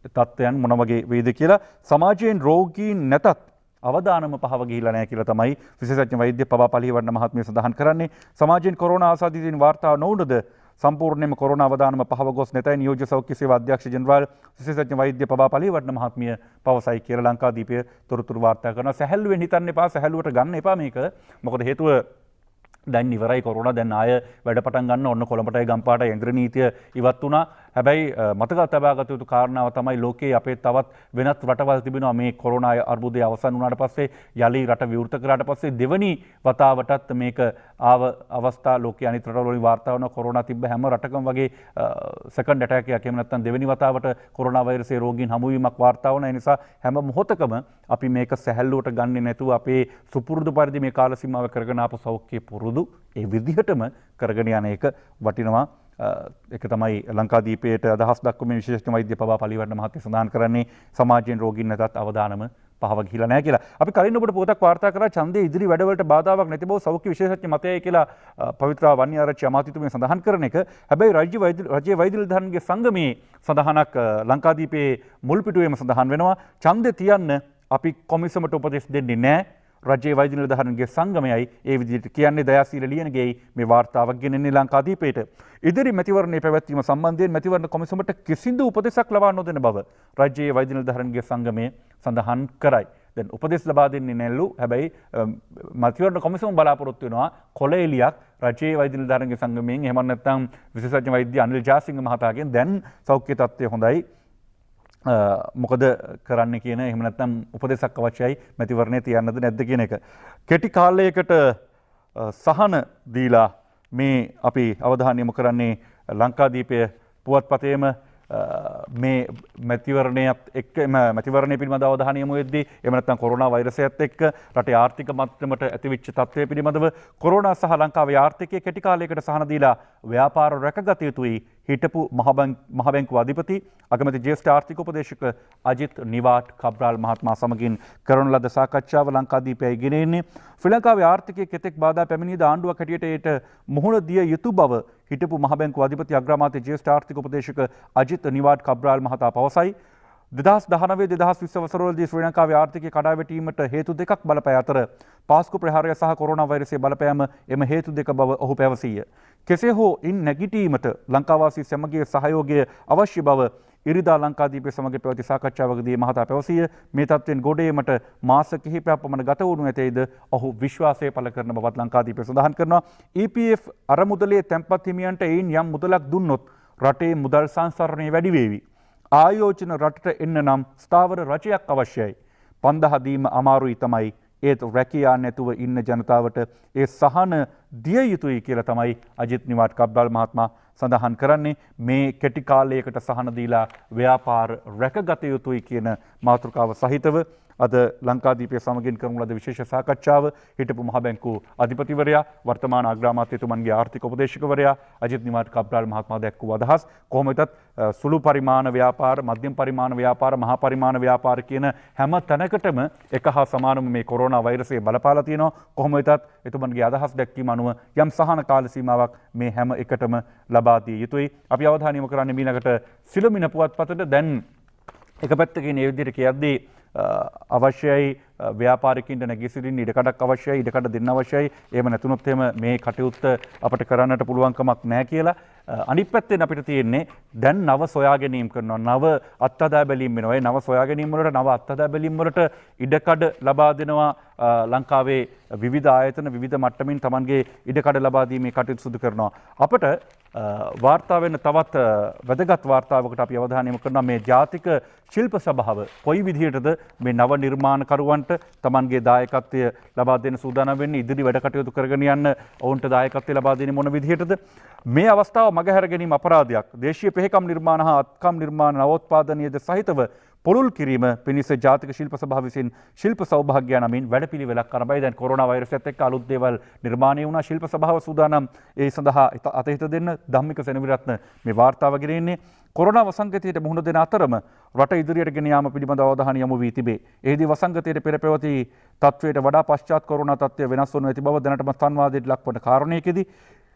තත්ත්වයන් මොන වගේ වේද කියලා. සමාජයෙන් රෝගීන් නැතත් අවදානම පහව ගිහිලා නැහැ කියලා තමයි විශේෂඥ වෛද්‍ය පවා පලිවර්ණ මහත්මිය සඳහන් කරන්නේ. සමාජයෙන් කොරෝනා ආසාදිතින් වාර්තා නොවුනද සම්පූර්ණයෙන්ම කොරෝනා අවදානම පහව ගොස් නැතයි නියෝජ්‍ය සෞඛ්‍ය සේවා අධ්‍යක්ෂ ජෙනරාල් විශේෂඥ වෛද්‍ය පවා පලිවර්ණ මහත්මිය පවසයි කියලා ලංකාදීපය තොරතුරු වාර්තා කරනවා. සැහැල්ලුවෙන් හිතන්න එපා, සැහැල්ලුවට ගන්න එපා මේක. මොකද හේතුව දැන් ඉවරයි කොරෝනා, දැන් ආය වැඩ පටන් ගන්න ඕන. කොළඹටයි ගම්පාටයි ඉන්ද්‍ර නීතිය ඉවත් වුණා. හැබැයි මතක තබාගත යුතු කාරණාව තමයි ලෝකයේ අපේ තවත් වෙනත් රටවල් තිබෙනවා මේ කොරෝනා අර්බුදය අවසන් වුණාට පස්සේ යලි රට විවෘත කරාට පස්සේ දෙවනි වතාවටත් මේක ආව අවස්ථා ලෝකයේ අනිත් රටවල වලින් වාර්තා වන කොරෝනා තිබ්බ හැම රටකම වගේ සෙකන්ඩ් ඇටැක් එකක් එහෙම නැත්නම් දෙවනි වතාවට කොරෝනා වෛරසයේ රෝගීන් හමු වීමක් වාර්තා වුණා. ඒ නිසා හැම මොහොතකම අපි මේක සැහැල්ලුවට ගන්නේ නැතුව අපේ සුපුරුදු පරිදි මේ කාල සීමාව කරගෙන ආපු සෞඛ්‍ය පුරුදු ඒ විදිහටම කරගෙන යන එක වටිනවා. එක තමයි ලංකාදීපයට අදහස් දක්වමින් විශේෂඥ වෛද්‍ය පවා පලිවර්ණ මහත්මිය සඳහන් කරන්නේ සමාජයෙන් රෝගීන් නැතත් අවදානම පහව ගිහිලා නැහැ කියලා. අපි කලින් ඔබට පොතක් වාර්තා කරා ඡන්දයේ ඉදිරි වැඩවලට බාධාවක් නැති බව සෞඛ්‍ය විශේෂඥ මතයයි කියලා පවිත්‍රා වන්‍යාරච්චි අමාත්‍යතුමිය සඳහන් කරන එක. හැබැයි රාජ්‍ය වෛද්‍ය නිලධාරීන්ගේ සංගමයේ සඳහනක් ලංකාදීපයේ මුල් පිටුවේම සඳහන් වෙනවා. ඡන්දේ තියන්න අපි කොමිසමට උපදෙස් දෙන්නේ නැහැ. රජයේ වෛද්‍ය නිලධාරීන්ගේ සංගමයයි ඒ විදිහට කියන්නේ. දයාශීල ලියනගේයි මේ වාර්තාවක් ගෙනෙන්නේ ලංකාදීපයට. ඉදිරි මැතිවරණයේ පැවැත්වීම සම්බන්ධයෙන් මැතිවරණ කොමිසමට කිසිදු උපදෙසක් ලබා නොදෙන බව රජයේ වෛද්‍ය නිලධාරීන්ගේ සංගමය සඳහන් කරයි. දැන් උපදෙස් ලබා දෙන්නේ නැල්ලු. හැබැයි මැතිවරණ කොමිසම බලාපොරොත්තු වෙනවා කොලෙලියක් රජයේ වෛද්‍ය නිලධාරීන්ගේ සංගමයෙන්, එහෙම නැත්නම් විශේෂඥ වෛද්‍ය අනිල් ජාසිංහ මහතාගෙන් දැන් සෞඛ්‍ය තත්ත්වය හොඳයි, මොකද කරන්න කියන, එහෙම නැත්නම් උපදෙසක් අවශ්‍යයි මැතිවරණේ තියන්නද නැද්ද කියන එක. කෙටි කාලයකට සහන දීලා මේ අපි අවධානය යොමු කරන්නේ ලංකාදීපය පුවත්පතේම මේ මැතිවරණයත් එක්ක මැතිවරණය පිළිබඳ අවධානය යොමු වෙද්දී, එහෙම නැත්නම් කොරෝනා වෛරසයත් එක්ක රටේ ආර්ථික මට්ටමට ඇතිවෙච්ච තත්ත්වය පිළිබඳව කොරෝනා සහ ලංකාවේ ආර්ථිකය කෙටි කාලයකට සහන දීලා ව්‍යාපාර රැකගත යුතුයි හිටපු මහ බැංකුව අධිපති අගමැති ජ්‍යෙෂ්ඨ ආර්ථික උපදේශක අජිත් නිවාඩ් කබ්‍රාල් මහත්මයා සමගින් කරන ලද සාකච්ඡාව ලංකාදීපයයි ගෙනෙන්නේ. ශ්‍රී ලංකාවේ ආර්ථිකයේ කෙතෙක් බාධා පැමිණියද ආණ්ඩුවක් හැටියට ඒට මුහුණ දිය යුතු බව හිටපු මහ බැංකුව අධිපති අග්‍රාමාත්‍ය ජ්‍යෙෂ්ඨ ආර්ථික උපදේශක අජිත් නිවාඩ් කබ්‍රාල් මහතා පවසයි. 2019-2020 වසරවලදී ශ්‍රී ලංකාවේ ආර්ථිකය කඩා වැටීමට හේතු දෙකක් බලපෑ අතර පාස්කු ප්‍රහාරය සහ කොරෝනා වෛරසයේ බලපෑම එම හේතු දෙක බව ඔහු පැවසීය. කෙසේ හෝ ඉන් නැගිටීමට ලංකාවාසී සැමගේ සහයෝගය අවශ්‍ය බව ඉරිදා ලංකාදීපය සමග පැවති සාකච්ඡාවකදී මහතා පැවසීය. මේ තත්ත්වයෙන් ගොඩ ඒමට මාස කිහිපයක් පමණ ගත වුණු ඇතැයිද ඔහු විශ්වාසය පළ කරන බවත් ලංකාදීපය සඳහන් කරනවා. EPF අරමුදලේ තැන්පත් හිමියන්ට එයින් යම් මුදලක් දුන්නොත් රටේ මුදල් සංසරණය වැඩි වේවි. ආයෝජන රටට එන්න නම් ස්ථාවර රජයක් අවශ්‍යයි. පන්දහ දීම අමාරුයි තමයි. ඒත් රැකියා නැතුව ඉන්න ජනතාවට ඒ සහන දිය යුතුයි කියලා තමයි අජිත් නිවාඩ් කබ්‍රාල් මහත්මයා සඳහන් කරන්නේ. මේ කෙටි කාලයකට සහන දීලා ව්‍යාපාර රැකගත යුතුයි කියන මාතෘකාව සහිතව අද ලංකාදීපය සමගින් කරනු ලද විශේෂ සාකච්ඡාව හිටපු මහ බැංකුව අධිපතිවරයා වර්තමාන අග්‍රාමාත්‍යතුමන්ගේ ආර්ථික උපදේශකවරයා අජිත් නිවාඩ් කබ්‍රාල් මහත්මයා දැක්වූ අදහස්. කොහොම වෙතත් සුළු පරිමාණ ව්‍යාපාර, මධ්‍යම පරිමාණ ව්‍යාපාර, මහා පරිමාණ ව්‍යාපාර කියන හැම තැනකටම එක හා සමානම මේ කොරෝනා වෛරසය බලපාලා තියෙනවා. කොහොම වෙතත් එතුමන්ගේ අදහස් දැක්වීම අනුව යම් සහන කාල සීමාවක් මේ හැම එකටම ලබා දිය යුතුයි. අපි අවධානය යොමු කරන්නේ ඊළඟට සිළුමිණ පුවත්පතට. දැන් එක පැත්තකින් මේ විදිහට කියද්දී අවශ්‍යයි ව්‍යාපාරිකින්ට නැගිසිරින් ඉඩකඩක් අවශ්‍යයි, ඉඩකඩ දෙන්න අවශ්‍යයි. එහෙම නැතුනොත් එහෙම මේ කටයුත්ත අපිට කරන්නට පුළුවන් කමක් නැහැ කියලා. අනිත් පැත්තෙන් අපිට තියෙන්නේ දැන් නව සොයා ගැනීම කරනවා. නව අත්හදා බැලීම් වෙනවා. ඒ නව සොයා ගැනීම් වලට නව අත්හදා බැලීම් වලට ඉඩකඩ ලබා දෙනවා. ලංකාවේ විවිධ ආයතන විවිධ මට්ටමින් Tamanගේ ඉඩකඩ ලබා දීමේ කටයුතු සිදු කරනවා. අපට වාර්තා වෙන තවත් වැදගත් වාර්තාවකට අපි අවධානය යොමු කරනවා මේ ජාතික ශිල්ප සභාව කොයි විදිහටද මේ නව නිර්මාණකරුවන්ට Tamanගේ දායකත්වය ලබා දෙන්න සූදානම් වෙන්නේ, ඉදිරි වැඩ කටයුතු කරගෙන යන්න ඔවුන්ට දායකත්වය ලබා දෙන්නේ මොන විදිහටද? මේ අවස්ථාව මගහැර ගැනීම අපරාධයක්. දේශීය පෙහෙකම් නිර්මාණ හා අත්කම් නිර්මාණ නවෝත්පාදනීයද සහිතව පුළුල් කිරීම පිණිස ජාතික ශිල්ප සභාව විසින් ශිල්ප සෞභාග්‍ය නමින් වැඩපිළිවෙලක් ආරම්භයි. දැන් කොරෝනා වෛරසයත් එක්ක අලුත් දේවල් නිර්මාණය වුණා. ශිල්ප සභාව සූදානම් ඒ සඳහා අතහිත දෙන්න ධම්මික සෙනවිරත්න මේ වාර්තාව ගෙනෙන්නේ. කොරෝනා වසංගතයට මුහුණ දෙන අතරම රට ඉදිරියට ගෙන යාම පිළිබඳ අවධානය යොමු වී තිබේ. එහිදී වසංගතයට පෙර පැවති තත්වයට වඩා පශ්චාත් කොරෝනා තත්ත්වය වෙනස් වනු ඇති බව දැනටම සංවාදයට ලක්වන කාරණයකදී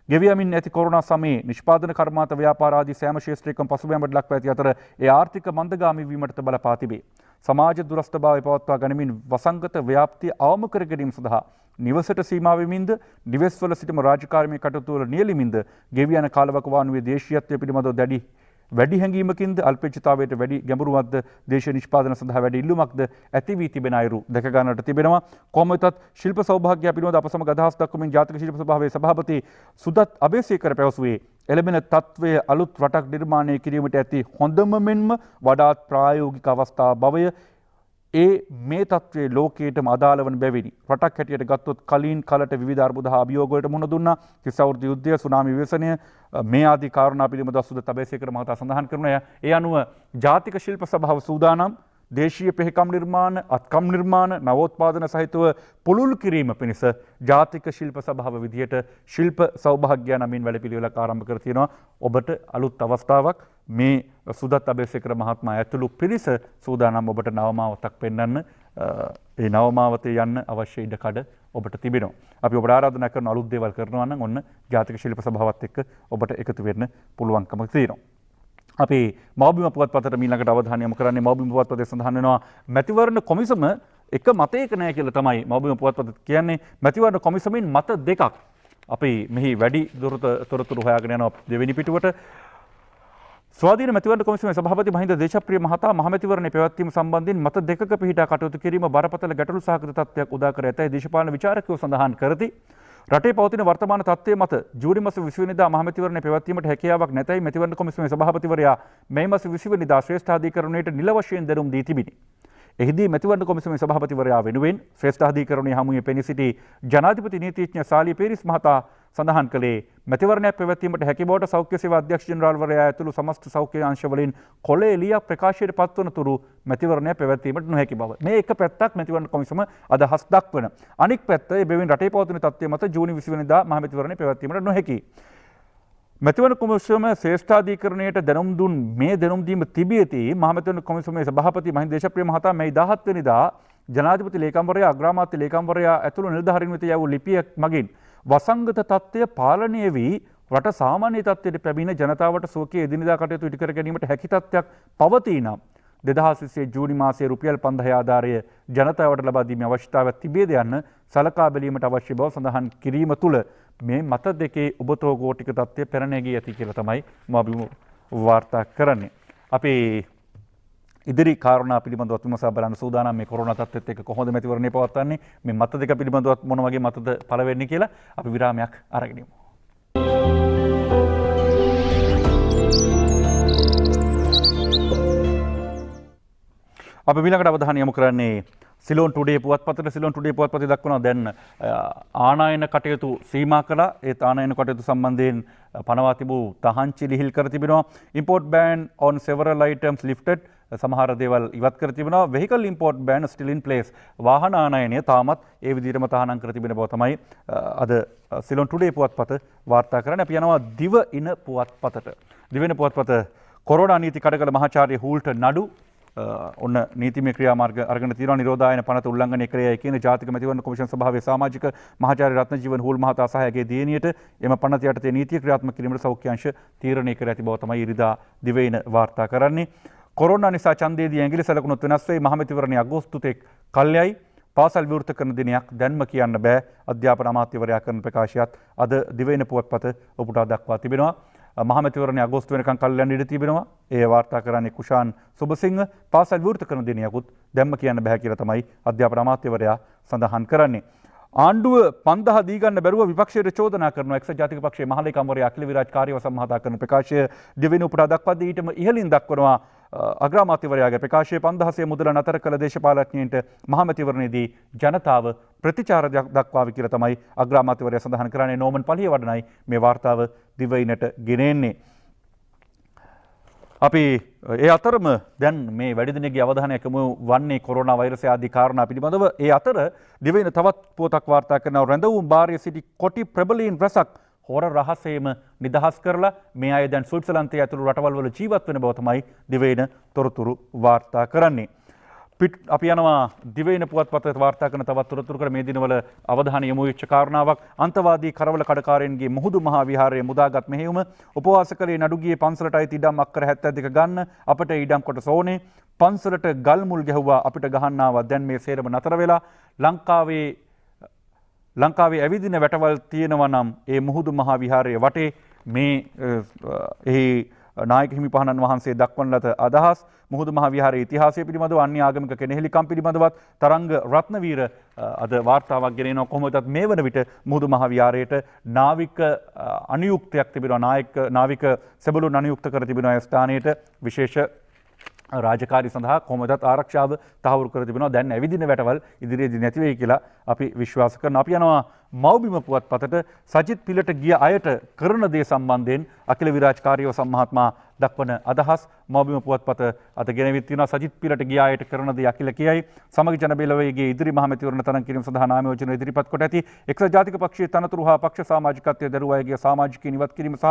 ගෙවියමින් ඇති කොරෝනා සමයේ නිෂ්පාදන කර්මාන්ත ව්‍යාපාර ආදී සෑම ක්ෂේත්‍රයකම පසුබෑමට ලක්ව ඇති අතර ඒ ආර්ථික මන්දගාමී වීමට බලපා තිබේ. සමාජ දුරස්ථභාවය පවත්වා ගනිමින් වසංගත ව්‍යාප්තිය අවම කර ගැනීම සඳහා නිවසට සීමා වෙමින්ද නිවෙස්වල සිටම රාජකාරීමේ කටයුතු වල නියැලෙමින්ද ගෙවි යන කාලවකවානුවේ දේශීයත්වය පිළිබඳව වැඩි හැඟීමකින්ද අල්පේච්ඡතාවයට වැඩි ගැඹුරුවක්ද දේශීය නිෂ්පාදන සඳහා වැඩි ඉල්ලුමක්ද ඇති වී තිබෙන අයුරු දැක ගන්නට තිබෙනවා. කොහොම වෙතත් ශිල්ප සෞභාග්‍ය පිළිබඳ අප සමග අදහස් දක්වමින් ජාතික ශිල්ප සභාවේ සභාපති සුදත් අබේසේකර පැවසුවේ එළඹෙන තත්වයේ අලුත් රටක් නිර්මාණය කිරීමට ඇති හොඳම මෙන්ම වඩාත් ප්‍රායෝගික අවස්ථාව බවය. ඒ මේ තත්වයේ ලෝකයටම අදාළ වන බැවිනි. රටක් හැටියට ගත්තොත් කලින් කලට විවිධ අර්බුද හා අභියෝග වලට මුහුණ දුන්නා. කිසවෘදු යුද්ධය, සුනාමි විවසනය මේ ආදී කාරණා පිළිබඳව සුදත් අබේසේකර මහතා සඳහන් කරනවා. ඒ අනුව ජාතික ශිල්ප සභාව සූදානම් දේශීය පෙහෙකම් නිර්මාණ, අත්කම් නිර්මාණ, නවෝත්පාදන සහිතව පුළුල් කිරීම පිණිස ජාතික ශිල්ප සභාව විදියට ශිල්ප සෞභාග්‍ය නමින් වැඩපිළිවෙලක් ආරම්භ කර තියෙනවා. ඔබට අලුත් අවස්ථාවක්. මේ සුදත් අබේසේකර මහත්මයා ඇතුළු පිරිස සූදානම් ඔබට නවමාවතක් පෙන්වන්න. ඒ නවමාවතේ යන්න අවශ්‍ය ඉඩකඩ ඔබට තිබෙනවා. අපි ඔබට ආරාධනා කරන අලුත් දේවල් කරනවා නම් ඔන්න ජාතික ශිල්ප සභාවත් එක්ක ඔබට එකතු වෙන්න පුළුවන්කම තියෙනවා. අපි මවබිම පුවත්පතට ඊළඟට අවධානය යොමු කරන්නේ මවබිම පුවත්පතේ සඳහන් වෙනවා මැතිවරණ කොමිසම එක මතයක නැහැ කියලා තමයි මවබිම පුවත්පත කියන්නේ. මැතිවරණ කොමිසමෙන් මත දෙකක්. අපි මෙහි වැඩි තොරතුරු හොයාගෙන යනවා දෙවෙනි පිටුවට. ස්වාධීන මැතිවරණ කොමිසමේ සභාපති මහින්ද දේශප්‍රිය මහතා මහමැතිවරණය පැවැත්වීම සම්බන්ධයෙන් මත දෙකක පිහිටා කටයුතු කිරීම බරපතල ගැටලු සහගත තත්ත්වයක් උදා කර ඇතැයි දේශපාලන විචාරකයෝ සඳහන් කරති. රටේ පවතින වර්තමාන තත්ත්වය මත ජූනි මාස 20 වෙනිදා මහමැතිවරණය පැවැත්වීමට හැකියාවක් නැතයි මැතිවරණ කොමිසමේ සභාපතිවරයා මේ මාස 20 වෙනිදා ශ්‍රේෂ්ඨාධිකරණයට නිල වශයෙන් දැනුම් දී තිබිනි. එහිදී මැතිවරණ කොමිසමේ සභාපතිවරයා වෙනුවෙන් ශ්‍රේෂ්ඨාධිකරණයේ හමුවේ පෙනී සිටි ජනාධිපති නීතිඥ සාලි පීරිස් මහතා සඳහන් කළේ මැතිවරණයක් පැවැත්වීමට හැකි බවට සෞඛ්‍ය සේවා අධ්‍යක්ෂ ජෙනරාල්වරයා ඇතුළු සමස්ත සෞඛ්‍ය අංශ වලින් කොළ එළියක් ප්‍රකාශයට පත්වන තුරු මැතිවරණයක් පැවැත්වීමට නොහැකි බව. මේ එක පැත්තක් මැතිවරණ කොමිසම අදහස් දක්වන. අනික් පැත්ත එබැවින් රටේ පවතින තත්ත්වය මත ජූනි 20 වෙනිදා මහමැතිවරණය පැවැත්වීමට නොහැකි. මැතිවරණ කොමිසම ශ්‍රේෂ්ඨාධිකරණයට දැනුම් දුන් මේ දැනුම් දීම තිබියදී මහමැතිවරණ කොමිසමේ සභාපති මහින්ද දේශප්‍රිය මහතා මේ 17 වෙනිදා ජනාධිපති ලේකම්වරයා අග්‍රාමාත්‍ය ලේකම්වරයා ඇතුළු නිලධාරීන් වෙත යවූ ලිපියක් මගින් වසංගත තත්ත්වය පාලනය වී රට සාමාන්‍ය තත්ත්වයට පැමිණ ජනතාවට සුවකී එදිනෙදා කටයුතු ඉටු කර ගැනීමට හැකි තත්ත්වයක් පවතී නම් 2020 ජූනි මාසයේ රුපියල් 5000 ආධාරය ජනතාවට ලබා දීමේ අවශ්‍යතාවයක් තිබේද යන්න සලකා බැලීමට අවශ්‍ය බව සඳහන් කිරීම තුළ මේ මත දෙකේ ඔබතෝගෝටික තත්ත්වය පැනනැගී ඇති කියලා තමයි මම වාර්තා කරන්නේ. අපි ඉදිරි කාරණා පිළිබඳව විමසා බලන්න සූදානම් මේ කොරෝනා තත්ත්වයට එක්ක කොහොමද මැතිවරණය පවත්වන්නේ මේ මත දෙක පිළිබඳව මොන වගේ මතද පළ වෙන්නේ කියලා අපි විරාමයක් අරගෙන යමු. අපි ඊළඟට අවධානය යොමු කරන්නේ සිලෝන් ටුඩේ පුවත්පතට. සිලෝන් ටුඩේ පුවත්පතේ දක්වනවා දැන් ආනයන කටයුතු සීමා කළා. ඒ ආනයන කටයුතු සම්බන්ධයෙන් පනවා තිබූ තහංචි ලිහිල් කර තිබෙනවා. import ban on several items lifted. සමහර දේවල් ඉවත් කර තිබෙනවා. vehicle import ban still in place. වාහන ආනයනය තාමත් ඒ විදිහටම තහනම් කර තිබෙන බව තමයි අද සිලෝන් ටුඩේ පුවත්පත වාර්තා කරන්නේ. අපි යනවා දිව ඉන පුවත්පතට. දිවෙන පුවත්පත කොරෝනා නීති කඩකල මහාචාර්ය හූල්ට නඩු ඔන්න නීතිමය ක්‍රියාමාර්ග අරගෙන තියෙනවා. නිරෝධායන පනත උල්ලංඝනය කරයයි කියන ජාතික මැතිවරණ කොමිෂන් සභාවේ සමාජික මහාචාර්ය රත්නජීවන හූල් මහතා සහ ඇගේ දියණියට එම පනත යටතේ නීතිය ක්‍රියාත්මක කිරීමට සෞඛ්‍ය අංශ තීරණය කර ඇති බව තමයි ඉරිදා දිවයින වාර්තා කරන්නේ. කොරෝනා නිසා ඡන්දයේදී ඇඟිලි සලකුණුත් වෙනස් වෙයි. මහමැතිවරණයේ අගෝස්තු තෙක් කල්යයි. පාසල් විවෘත කරන දිනයක් දැන්ම කියන්න බෑ. අධ්‍යාපන අමාත්‍යවරයා කරන ප්‍රකාශයත් අද දිවයින පුවත්පත ඔබට දක්වා තිබෙනවා. මහමැතිවරණය අගෝස්තු වෙනකන් කල්යන්න ඉඩ තිබෙනවා. ඒ වාර්තා කරන්නේ කුෂාන් සුබසිංහ. පාසල් විවෘත කරන දිනයකුත් දැන්ම කියන්න බෑ කියලා තමයි අධ්‍යාපන අමාත්‍යවරයා සඳහන් කරන්නේ. ආණ්ඩුව 5000 දී ගන්න බැරුව විපක්ෂයට චෝදනා කරනවා. එක්සත් ජාතික පක්ෂයේ මහලේකම්වරයා අඛිල විරාජ් කාර්යවසම් මහතා කරන ප්‍රකාශය දෙවෙනි උපුටා දක්වද්දී ඊටම ඉහළින් දක්වනවා අග්‍රාමාත්‍යවරයාගේ ප්‍රකාශයේ 5000 මුදල නතර කළ දේශපාලඥයින්ට මහමැතිවරණයේදී ජනතාව ප්‍රතිචාර දක්වාවි කියලා තමයි අග්‍රාමාත්‍යවරයා සඳහන් කරන්නේ. නෝමන් පලියවඩනයි මේ වාර්තාව දිවයිනට ගෙනෙන්නේ. අපි ඒ අතරම දැන් මේ වැඩි දිනකගේ අවධානය යොමු වන්නේ කොරෝනා වෛරසය ආදී කාරණා පිළිබඳව. ඒ අතර දිවයින තවත් පුවතක් වාර්තා කරනවා. රැඳවුම් බාරයේ සිටි කොටි ප්‍රබලීන් රැසක් හොර රහසේම නිදහස් කරලා මේ අය දැන් ස්විට්සර්ලන්තයේ ඇතුළු රටවල් වල ජීවත් වෙන බව තමයි දිවයින තොරතුරු වාර්තා කරන්නේ. අපි යනවා දිවයින පුවත්පතට වාර්තා කරන තවත් තොරතුරුකට. මේ දිනවල අවධානය යොමු වෙච්ච කාරණාවක් අන්තවාදී කරවල කඩකාරයන්ගේ මුහුදු මහා විහාරයේ මුදාගත් මෙහෙයුම. උපවාස කලේ නඩුගියේ පන්සලට අයිති ඉඩම් අක්කර 72 ගන්න අපට ඉඩම් කොටස ඕනේ. පන්සලට ගල් මුල් ගැහුවා අපිට ගහන්න ආවා. දැන් මේ සේරම නතර වෙලා ලංකාවේ ඇවිදින වැටවල් තියෙනවා නම් ඒ මුහුදු මහා විහාරයේ වටේ මේ එහි නායක හිමිපාණන් වහන්සේ දක්වන ලද අදහස් මුහුදු මහා විහාරයේ ඉතිහාසය පිළිබඳව අන්‍ය ආගමික කෙනෙහිලිකම් පිළිබඳවත් තරංග රත්නවීර අද වාර්තාවක් ගෙනෙනවා. කොහොමදත් මේ වන විට මුහුදු මහා විහාරයට නාවික අනුයුක්තයක් තිබෙනවා. නාවික සෙබළුන් අනුයුක්ත කර තිබෙනවා. ඒ ස්ථානයට විශේෂ රාජකාරී සඳහා කොහොමදත් ආරක්ෂාව තහවුරු කර තිබෙනවා. දැන් ඇවිදින වැටවල් ඉදිරියේදී නැති වෙයි කියලා අපි විශ්වාස කරනවා. අපි යනවා මව්බිම පුවත්පතට. සජිත් පිලට ගිය අයට කරන දේ සම්බන්ධයෙන් අඛිල විරාජ් කාර්යවසම් මහත්මයා දක්වන අදහස් මව්බිම පුවත්පත අද ගෙනවිත් තියෙනවා. සජිත් පිලට ගිය අයට කරන දේ අඛිල කියයි. සමගි ජන බෙලවේගේ ඉදිරි මහමැතිවරණ තරඟ කිරීම සඳහා නාම යෝජන ඉදිරිපත් කොට ඇති. එක්සත් ජාතික පක්ෂයේ තනතුරු හා පක්ෂ සමාජිකත්වයේ දරුවා අයගේ සමාජිකීන් ඉවත් කිරීම සහ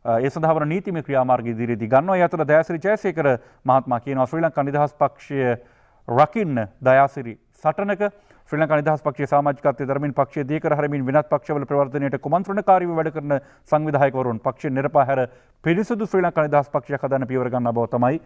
ඒ සඳහා වන නීතිමය ක්‍රියාමාර්ග ඉදිරියේදී ගන්නවා. ඒ අතර දයාසිරි ජයසේකර මහත්මයා කියනවා ශ්‍රී ලංකා නිදහස් පක්ෂය රකින්න දයාසිරි සටනක ශ්‍රී ලංකා නිදහස් පක්ෂයේ සමාජිකත්වයේ ධර්මින් පක්ෂයේ දීකර හරමින් වෙනත් පක්ෂවල ප්‍රවර්තනයට කුමන්ත්‍රණකාරීව වැඩ කරන සංවිධායකවරුන් පක්ෂයෙන් නිරපාහැර පිරිසුදු ශ්‍රී ලංකා නිදහස් පක්ෂයක් හදන්න පියවර ගන්නා බව තමයි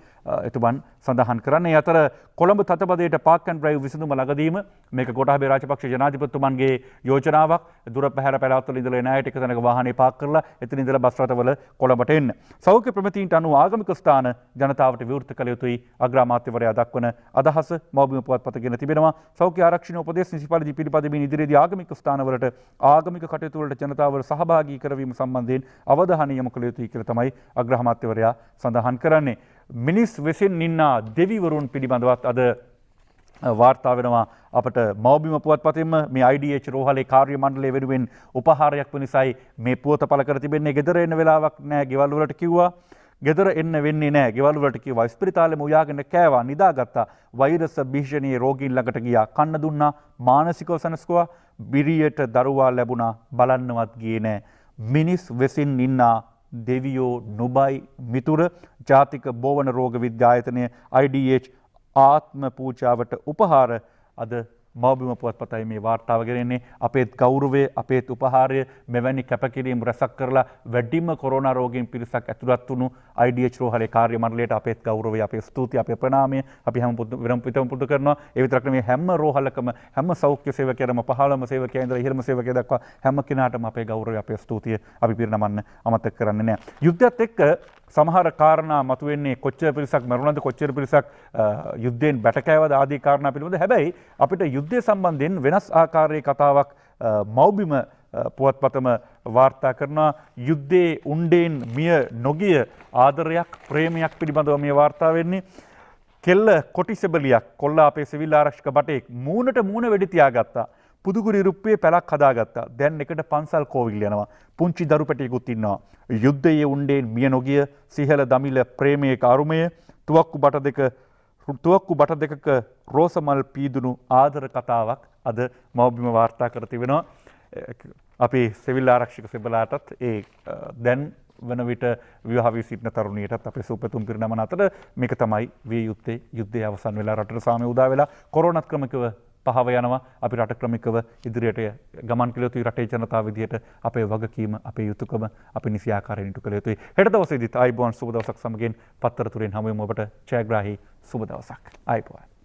එතුමන් සඳහන් කරන්නේ. ඒ අතර කොළඹ තතබදයට පාක් ඇන්ඩ් ඩ්‍රයිව් විසඳුම ළඟදීම මේක ගෝඨාභය රාජපක්ෂ ජනාධිපතිතුමන්ගේ යෝජනාවක්. දුර පැහැර පැලවත්වල ඉඳලා එන අයට එක තැනක වාහනේ පාක් කරලා එතන ඉඳලා බස් රථවල කොළඹට එන්න. සෞඛ්‍ය ප්‍රමිතීන්ට අනුව ආගමික ස්ථාන ජනතාවට විවෘත කළ යුතුයි අග්‍රාමාත්‍යවරයා දක්වන අදහස මව්බිම පුවත්පත ගෙන තිබෙනවා. සෞඛ්‍ය ආරක්ෂණ උපදෙස් නිසිපරිදි පිළිපදමින් ඉදිරියේදී ආගමික ස්ථානවලට ආගමික කටයුතු වලට ජනතාව සහභාගී කරවීම සම්බන්ධයෙන් අවධානය යොමු කළ යුතුයි කියලා තමයි අග්‍රාමාත්‍යවරයා සඳහන් කරන්නේ. මිනිස් වෙසින් ඉන්නා දෙවිවරුන් පිළිබඳවත් අද වාර්තා වෙනවා අපට මව්බිම පුවත්පතින්ම. මේ IDH රෝහලේ කාර්ය මණ්ඩලය වෙනුවෙන් උපහාරයක් වෙනසයි මේ පුවත පළ කර තිබෙන්නේ. ගෙදර එන්න වෙලාවක් නැහැ ගෙවල් වලට කිව්වා. ගෙදර එන්න වෙන්නේ නැහැ ගෙවල් වලට කිව්වා. ස්පිරිතාලෙම උයාගෙන කෑවා නිදාගත්තා. වෛරස් භීෂණී රෝගීන් ළඟට ගියා. කන්න දුන්නා මානසිකව සනස්කුවා. බිරියට දරුවා ලැබුණා බලන්නවත් ගියේ නැහැ. මිනිස් වෙසින් ඉන්නා දෙවියෝ නුබයි මිතුර ජාතික බෝවන රෝග විද්‍යායතනය IDH ආත්ම පූජාවට උපහාර අද මව්බිම පුවත්පතයි මේ වාර්තාව ගෙනෙන්නේ. අපේත් ගෞරවය අපේත් උපහාරය මෙවැනි කැපකිරීම් රැසක් කරලා වැඩිම කොරෝනා රෝගීන් පිරිසක් ඇතුළත් වුණු IDH රෝහලේ කාර්ය මණ්ඩලයට අපේත් ගෞරවය අපේ ස්තුතිය අපේ ප්‍රණාමය අපි හැම විරම් පුරුදු කරනවා. ඒ විතරක් නෙමෙයි හැම රෝහලකම හැම සෞඛ්‍ය සේවකයරම පහළම සේවකයා ඉඳලා ඉහළම සේවකයා දක්වා හැම කෙනාටම අපේ ගෞරවය අපේ ස්තුතිය අපි පිරිනමන්න අමතක කරන්නේ නැහැ. යුද්ධයත් එක්ක සමහර කාරණා මතුවෙන්නේ කොච්චර පිරිසක් මරුණාද කොච්චර පිරිසක් යුද්ධයෙන් බැටකෑවද ආදී කාරණා පිළිබඳ. හැබැයි අපිට යුද්ධය සම්බන්ධයෙන් වෙනස් ආකාරයේ කතාවක් මව්බිම පුවත්පතම වාර්තා කරනවා. යුද්ධයේ උණ්ඩෙන් මිය නොගිය ආදරයක් ප්‍රේමයක් පිළිබඳව මේ වාර්තා වෙන්නේ. කෙල්ල කොටිසෙබලියක් කොල්ලා අපේ සිවිල් ආරක්ෂක බටෙක් මූණට මූණ වෙඩි තියාගත්තා. පුදුගුරි රුප්පේ පැලක් හදාගත්තා. දැන් එකට පන්සල් කෝවිල් යනවා. පුංචි දරු පැටියෙකුත් ඉන්නවා. යුද්ධයේ උණ්ඩෙන් මිය නොගිය සිහල දමිළ ප්‍රේමයේ කරුමය තුවක්කු බට දෙකක රෝසමල් පීදුණු ආදර කතාවක් අද මව්බිම වාර්තා කර තිබෙනවා. අපි සිවිල් ආරක්ෂක සෙබලාටත් ඒ දැන් වන විට විවාහ වී සිටින තරුණියටත් අපේ සුපතුම් පිරිනමන අතර මේක තමයි විය යුත්තේ. යුද්ධය අවසන් වෙලා රටට සාමය උදා වෙලා කොරෝනාත් ක්‍රමිකව පහව යනවා. අපි රට ක්‍රමිකව ඉදිරියට ගමන් කළ යුතුයි. රටේ ජනතාව විදියට අපේ වගකීම අපේ යුතුයකම අපි නිසි ආකාරයෙන් ඉටු කළ යුතුයි. හෙට දවසේදීත් ආයිබෝන් සුබ දවසක් සමගින් පත්තර තුරෙන් හමු වෙමු. ඔබට ජයග්‍රාහී සුබ දවසක්. ආයිබෝන්.